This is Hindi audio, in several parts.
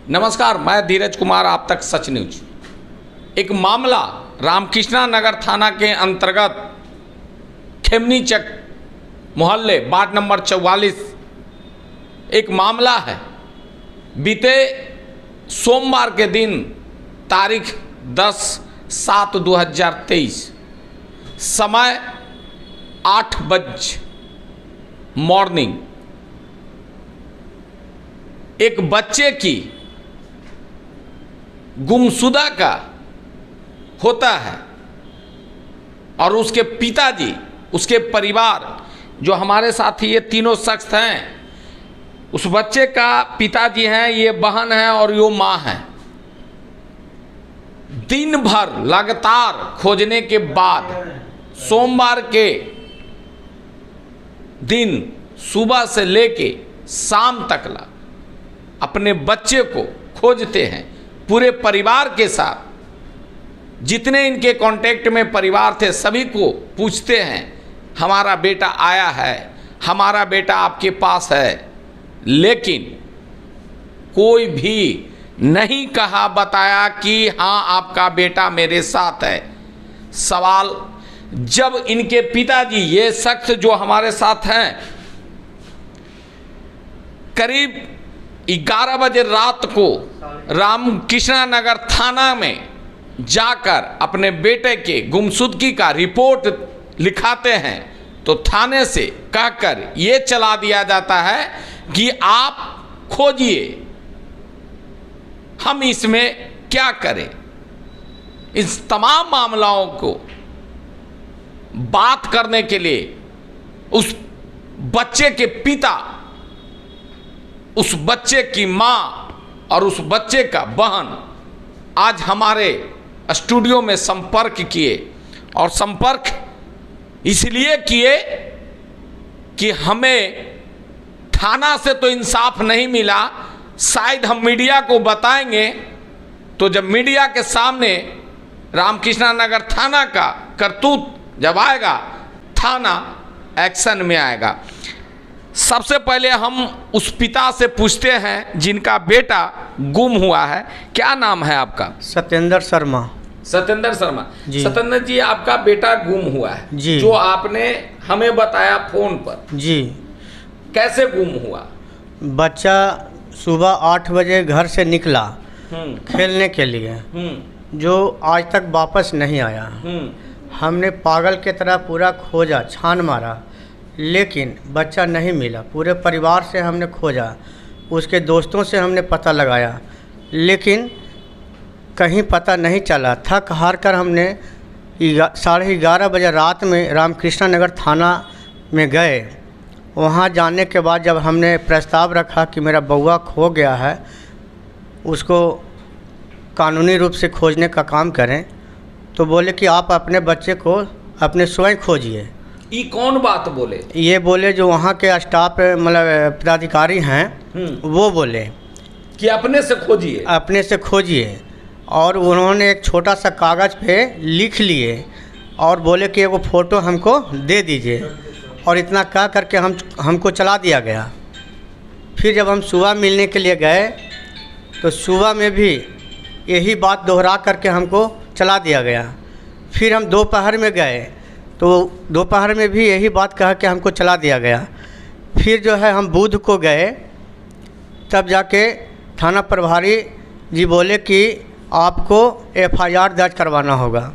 नमस्कार, मैं धीरज कुमार, आप तक सच न्यूज। एक मामला रामकृष्णा नगर थाना के अंतर्गत खेमनी चक मोहल्ले वार्ड नंबर 44 एक मामला है। बीते सोमवार के दिन तारीख 10/7/2023 समय 8 बजे मॉर्निंग एक बच्चे की गुमशुदा का होता है और उसके पिताजी, उसके परिवार, जो हमारे साथ ये तीनों शख्स हैं, उस बच्चे का पिताजी हैं, ये बहन है और ये माँ है। दिन भर लगातार खोजने के बाद सोमवार के दिन सुबह से लेके शाम तक अपने बच्चे को खोजते हैं पूरे परिवार के साथ। जितने इनके कांटेक्ट में परिवार थे सभी को पूछते हैं, हमारा बेटा आया है, हमारा बेटा आपके पास है, लेकिन कोई भी नहीं कहा, बताया कि हाँ आपका बेटा मेरे साथ है। सवाल जब इनके पिताजी, ये शख्स जो हमारे साथ हैं, करीब 11 बजे रात को रामकृष्णा नगर थाना में जाकर अपने बेटे के गुमशुदगी का रिपोर्ट लिखाते हैं, तो थाने से कहकर ये चला दिया जाता है कि आप खोजिए, हम इसमें क्या करें। इस तमाम मामलों को बात करने के लिए उस बच्चे के पिता, उस बच्चे की माँ और उस बच्चे का बहन आज हमारे स्टूडियो में संपर्क किए, और संपर्क इसलिए किए कि हमें थाना से तो इंसाफ नहीं मिला, शायद हम मीडिया को बताएंगे तो जब मीडिया के सामने रामकृष्णा नगर थाना का करतूत जब आएगा, थाना एक्शन में आएगा। सबसे पहले हम उस पिता से पूछते हैं जिनका बेटा गुम हुआ है। क्या नाम है आपका? सत्येंद्र शर्मा। सत्येंद्र शर्मा जी। सत्येंद्र जी, आपका बेटा गुम हुआ है जी, जो आपने हमें बताया फोन पर। जी। कैसे गुम हुआ? बच्चा सुबह 8 बजे घर से निकला खेलने के लिए, जो आज तक वापस नहीं आया। हमने पागल की तरह पूरा खोजा, छान मारा, लेकिन बच्चा नहीं मिला। पूरे परिवार से हमने खोजा, उसके दोस्तों से हमने पता लगाया, लेकिन कहीं पता नहीं चला। थक हार कर हमने 11:30 बजे रात में रामकृष्णा नगर थाना में गए। वहाँ जाने के बाद जब हमने प्रस्ताव रखा कि मेरा बउआ खो गया है, उसको कानूनी रूप से खोजने का काम करें, तो बोले कि आप अपने बच्चे को अपने स्वयं खोजिए। ये कौन बात बोले? ये बोले जो वहाँ के स्टाफ मतलब पदाधिकारी हैं, वो बोले कि अपने से खोजिए, अपने से खोजिए। और उन्होंने एक छोटा सा कागज़ पे लिख लिए और बोले कि एगो फ़ोटो हमको दे दीजिए, और इतना कह करके हमको चला दिया गया। फिर जब हम सुबह मिलने के लिए गए तो सुबह में भी यही बात दोहरा करके हमको चला दिया गया। फिर हम दोपहर में गए तो दोपहर में भी यही बात कह के हमको चला दिया गया। फिर जो है हम बुध को गए, तब जाके थाना प्रभारी जी बोले कि आपको FIR दर्ज करवाना होगा।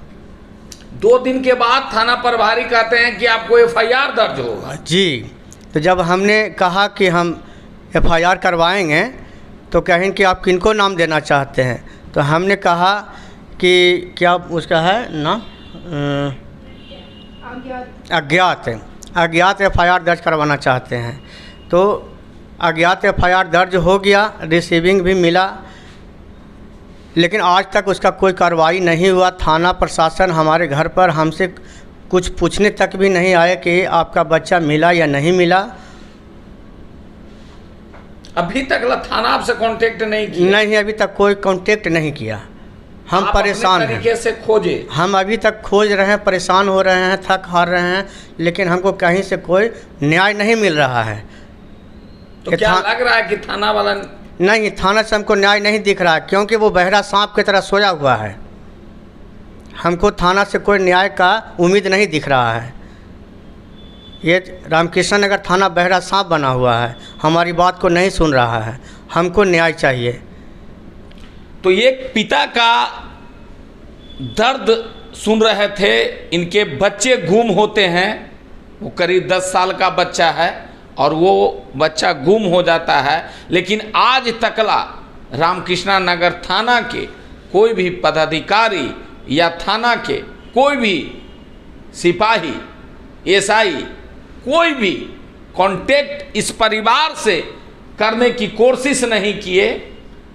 2 दिन के बाद थाना प्रभारी कहते हैं कि आपको FIR दर्ज होगा। जी। तो जब हमने कहा कि हम FIR करवाएंगे, तो कहें कि आप किनको नाम देना चाहते हैं, तो हमने कहा कि क्या उसका है ना, अज्ञात FIR दर्ज करवाना चाहते हैं। तो अज्ञात FIR दर्ज हो गया, रिसीविंग भी मिला, लेकिन आज तक उसका कोई कार्रवाई नहीं हुआ। थाना प्रशासन हमारे घर पर हमसे कुछ पूछने तक भी नहीं आए कि आपका बच्चा मिला या नहीं मिला। अभी तक थाना आपसे कांटेक्ट नहीं किया? नहीं, अभी तक कोई कांटेक्ट नहीं किया। हम परेशान हैं, तरीके से खोजे। हम अभी तक खोज रहे हैं, परेशान हो रहे हैं, थक हार रहे हैं, लेकिन हमको कहीं से कोई न्याय नहीं मिल रहा है। तो क्या लग रहा है कि थाना वाला नहीं, थाना से हमको न्याय नहीं दिख रहा है, क्योंकि वो बहरा सांप की तरह सोया हुआ है। हमको थाना से कोई न्याय का उम्मीद नहीं दिख रहा है। ये रामकृष्ण नगर थाना बहरा सांप बना हुआ है, हमारी बात को नहीं सुन रहा है। हमको न्याय चाहिए। तो ये पिता का दर्द सुन रहे थे। इनके बच्चे गुम होते हैं, वो करीब 10 साल का बच्चा है और वो बच्चा गुम हो जाता है, लेकिन आज तकला रामकृष्ण नगर थाना के कोई भी पदाधिकारी या थाना के कोई भी सिपाही, एसआई, कोई भी कांटेक्ट इस परिवार से करने की कोशिश नहीं किए।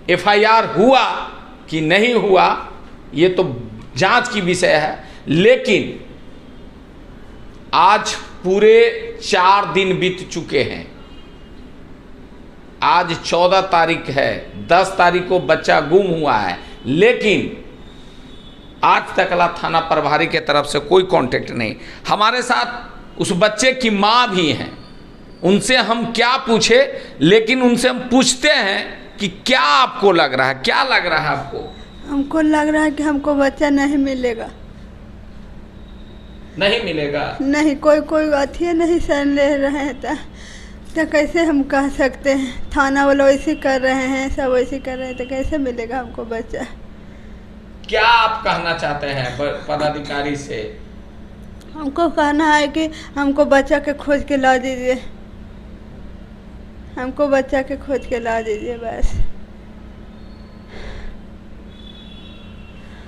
एफआईआर हुआ कि नहीं हुआ ये तो जांच की विषय है, लेकिन आज पूरे 4 दिन बीत चुके हैं। आज 14 तारीख है, 10 तारीख को बच्चा गुम हुआ है, लेकिन आज तकला थाना प्रभारी के तरफ से कोई कांटेक्ट नहीं। हमारे साथ उस बच्चे की माँ भी हैं, उनसे हम क्या पूछे, लेकिन उनसे हम पूछते हैं कि क्या आपको लग रहा है, क्या लग रहा है आपको? हमको लग रहा है कि हमको बच्चा नहीं मिलेगा। नहीं मिलेगा? नहीं, कोई अथी नहीं सह ले रहे हैं तो कैसे हम कह सकते हैं? थाना वाले वैसे कर रहे हैं, सब वैसे कर रहे हैं, तो कैसे मिलेगा हमको बच्चा? क्या आप कहना चाहते हैं पदाधिकारी से? हमको कहना है कि हमको बच्चा के खोज के ला दीजिए, हमको बच्चा के खोज के ला दीजिए बस।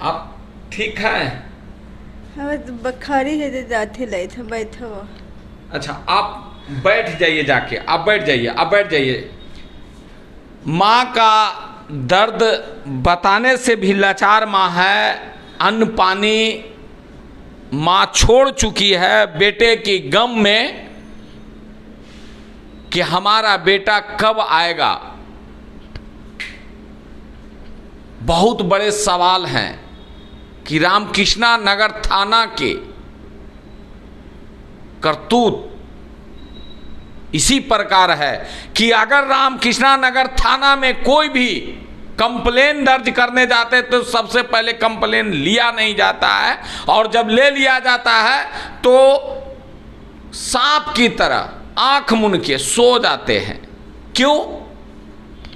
आप ठीक हैं? बखारी है जो जाते ले थे बैठो। अच्छा, आप बैठ जाइए, जाके आप बैठ जाइए, आप बैठ जाइए। माँ का दर्द बताने से भी लाचार माँ है। अन्न पानी माँ छोड़ चुकी है बेटे की गम में कि हमारा बेटा कब आएगा। बहुत बड़े सवाल हैं कि रामकृष्ण नगर थाना के करतूत इसी प्रकार है कि अगर रामकृष्ण नगर थाना में कोई भी कंप्लेन दर्ज करने जाते तो सबसे पहले कंप्लेन लिया नहीं जाता है, और जब ले लिया जाता है तो सांप की तरह आंख मूंद के सो जाते हैं। क्यों?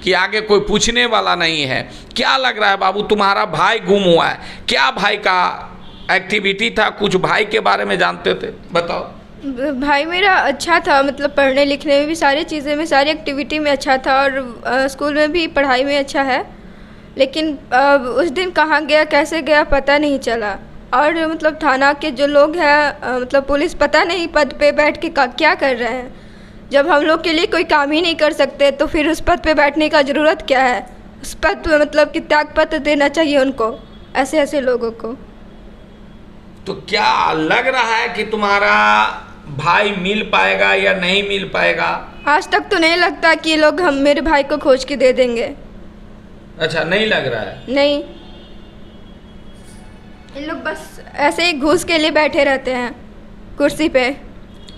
कि आगे कोई पूछने वाला नहीं है। क्या लग रहा है बाबू, तुम्हारा भाई गुम हुआ है, क्या भाई का एक्टिविटी था? कुछ भाई के बारे में जानते थे, बताओ। भाई मेरा अच्छा था, मतलब पढ़ने लिखने में भी, सारी चीज़ें में, सारी एक्टिविटी में अच्छा था, और स्कूल में भी पढ़ाई में अच्छा है। लेकिन उस दिन कहाँ गया, कैसे गया, पता नहीं चला। और मतलब थाना के जो लोग हैं, मतलब पुलिस, पता नहीं पद पे बैठ के क्या कर रहे हैं। जब हम लोग के लिए कोई काम ही नहीं कर सकते तो फिर उस पद पे बैठने का ज़रूरत क्या है? उस पद पे मतलब कि त्यागपत्र देना चाहिए उनको, ऐसे ऐसे लोगों को। तो क्या लग रहा है कि तुम्हारा भाई मिल पाएगा या नहीं मिल पाएगा? आज तक तो नहीं लगता कि ये लोग मेरे भाई को खोज के दे देंगे। अच्छा, नहीं लग रहा है? नहीं, इन लोग बस ऐसे ही घूस के लिए बैठे रहते हैं कुर्सी पे।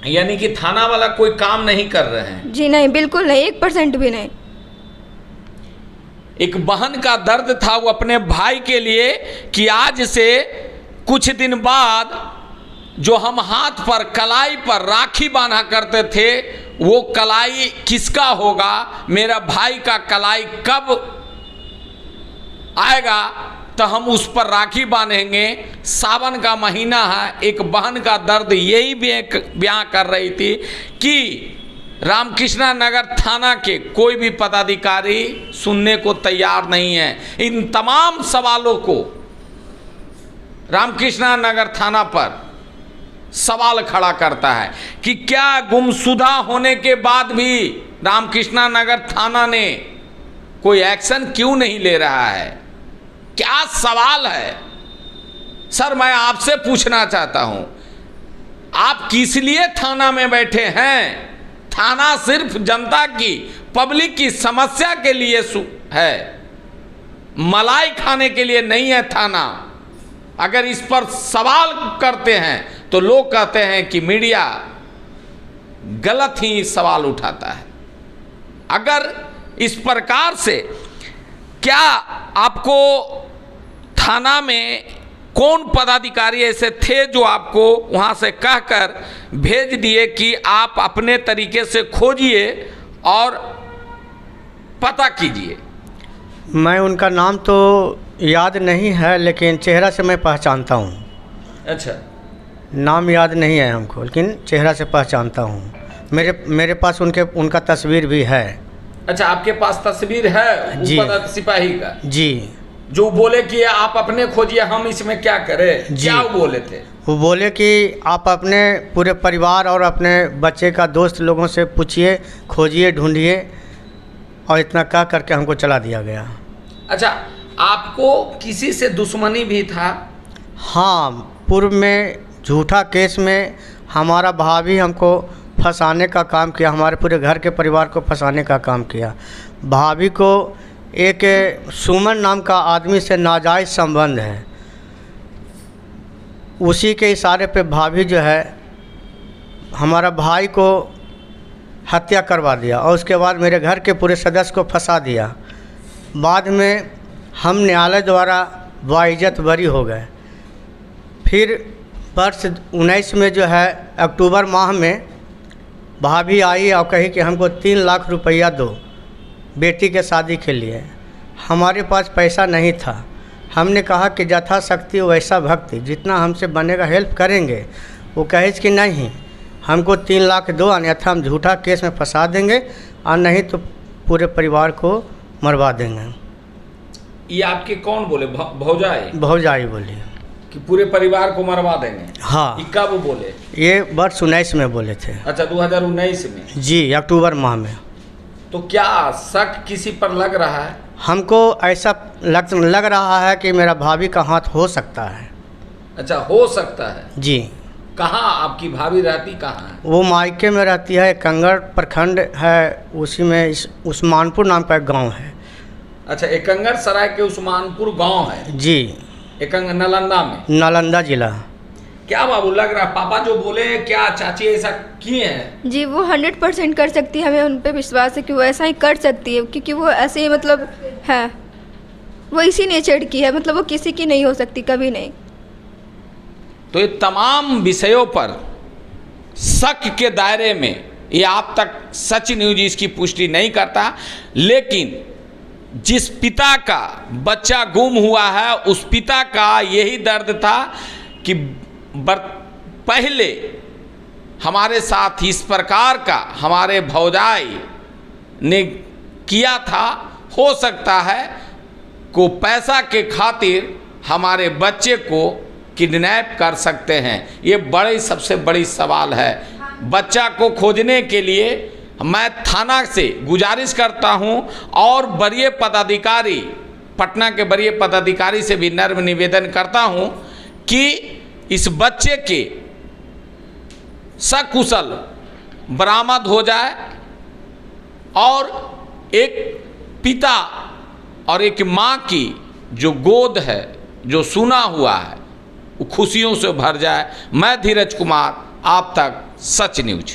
यानी कि थाना वाला कोई काम नहीं कर रहे हैं? जी नहीं, बिल्कुल नहीं, 1% भी नहीं। एक बहन का दर्द था वो अपने भाई के लिए कि आज से कुछ दिन बाद जो हम हाथ पर, कलाई पर राखी बांधा करते थे, वो कलाई किसका होगा? मेरा भाई का कलाई कब आएगा तो हम उस पर राखी बांधेंगे। सावन का महीना है। एक बहन का दर्द यही बयां कर रही थी कि रामकृष्ण नगर थाना के कोई भी पदाधिकारी सुनने को तैयार नहीं है। इन तमाम सवालों को रामकृष्ण नगर थाना पर सवाल खड़ा करता है कि क्या गुमशुदा होने के बाद भी रामकृष्ण नगर थाना ने कोई एक्शन क्यों नहीं ले रहा है? क्या सवाल है सर? मैं आपसे पूछना चाहता हूं, आप किस लिए थाना में बैठे हैं? थाना सिर्फ जनता की, पब्लिक की समस्या के लिए है, मलाई खाने के लिए नहीं है थाना। अगर इस पर सवाल करते हैं तो लोग कहते हैं कि मीडिया गलत ही सवाल उठाता है। अगर इस प्रकार से क्या आपको थाना में कौन पदाधिकारी ऐसे थे जो आपको वहाँ से कहकर भेज दिए कि आप अपने तरीके से खोजिए और पता कीजिए? मैं उनका नाम तो याद नहीं है, लेकिन चेहरा से मैं पहचानता हूँ। अच्छा, नाम याद नहीं है हमको, लेकिन चेहरा से पहचानता हूँ। मेरे पास उनका तस्वीर भी है। अच्छा, आपके पास तस्वीर है जी। सिपाही का? जी। जो बोले कि आप अपने खोजिए, हम इसमें क्या करें? जी। क्या वो बोले थे? वो बोले कि आप अपने पूरे परिवार और अपने बच्चे का दोस्त लोगों से पूछिए, खोजिए, ढूंढिए, और इतना कह करके हमको चला दिया गया। अच्छा, आपको किसी से दुश्मनी भी था? हाँ, पूर्व में झूठा केस में हमारा भाभी हमको फंसाने का काम किया, हमारे पूरे घर के परिवार को फंसाने का काम किया। भाभी को एक सुमन नाम का आदमी से नाजायज़ संबंध है, उसी के इशारे पे भाभी जो है हमारा भाई को हत्या करवा दिया और उसके बाद मेरे घर के पूरे सदस्य को फंसा दिया। बाद में हम न्यायालय द्वारा बाइज्जत बरी हो गए। फिर वर्ष 19 में जो है अक्टूबर माह में भाभी आई और कही कि हमको 3 लाख रुपया दो बेटी के शादी के लिए। हमारे पास पैसा नहीं था। हमने कहा कि यथाशक्ति वैसा भक्ति, जितना हमसे बनेगा हेल्प करेंगे। वो कहे कि नहीं, हमको 3 लाख दो, अन्यथा हम झूठा केस में फंसा देंगे और नहीं तो पूरे परिवार को मरवा देंगे। ये आपके कौन बोले? भौजाई? भौजाई बोली कि पूरे परिवार को मरवा देंगे? हाँ। ये कब बोले? ये वर्ष 19 में बोले थे। अच्छा, 2019 में? जी, अक्टूबर माह में। तो क्या शक किसी पर लग रहा है? हमको ऐसा लग रहा है कि मेरा भाभी का हाथ हो सकता है। अच्छा, हो सकता है। जी। कहाँ आपकी भाभी रहती कहाँ है? वो मायके में रहती है, कंगड़ प्रखंड है, उसी में उस्मानपुर नाम का एक गांव है। अच्छा, एकंगर सराय के उस्मानपुर गांव है? जी। एकंगर नालंदा में? नालंदा जिला। क्या बाबू लग रहा है पापा जो बोले, क्या चाची ऐसा किए हैं? जी, वो 100% कर सकती है, हमें उन पे विश्वास है कि वो ऐसा ही कर सकती है, क्योंकि वो ऐसे ही मतलब है, वो इसी नेचर की है, मतलब वो किसी की नहीं हो सकती, कभी नहीं। तो ये तमाम विषयों पर शक के दायरे में ये आप तक सच न्यूज इसकी पुष्टि नहीं करता, लेकिन जिस पिता का बच्चा गुम हुआ है उस पिता का यही दर्द था कि पहले हमारे साथ इस प्रकार का हमारे भौजाई ने किया था। हो सकता है को पैसा के खातिर हमारे बच्चे को किडनैप कर सकते हैं। ये बड़ी सबसे बड़ी सवाल है। बच्चा को खोजने के लिए मैं थाना से गुजारिश करता हूं और वरीय पदाधिकारी, पटना के वरीय पदाधिकारी से भी नर्म निवेदन करता हूं कि इस बच्चे के सकुशल बरामद हो जाए और एक पिता और एक माँ की जो गोद है, जो सुना हुआ है, वो खुशियों से भर जाए। मैं धीरज कुमार, आप तक सच न्यूज।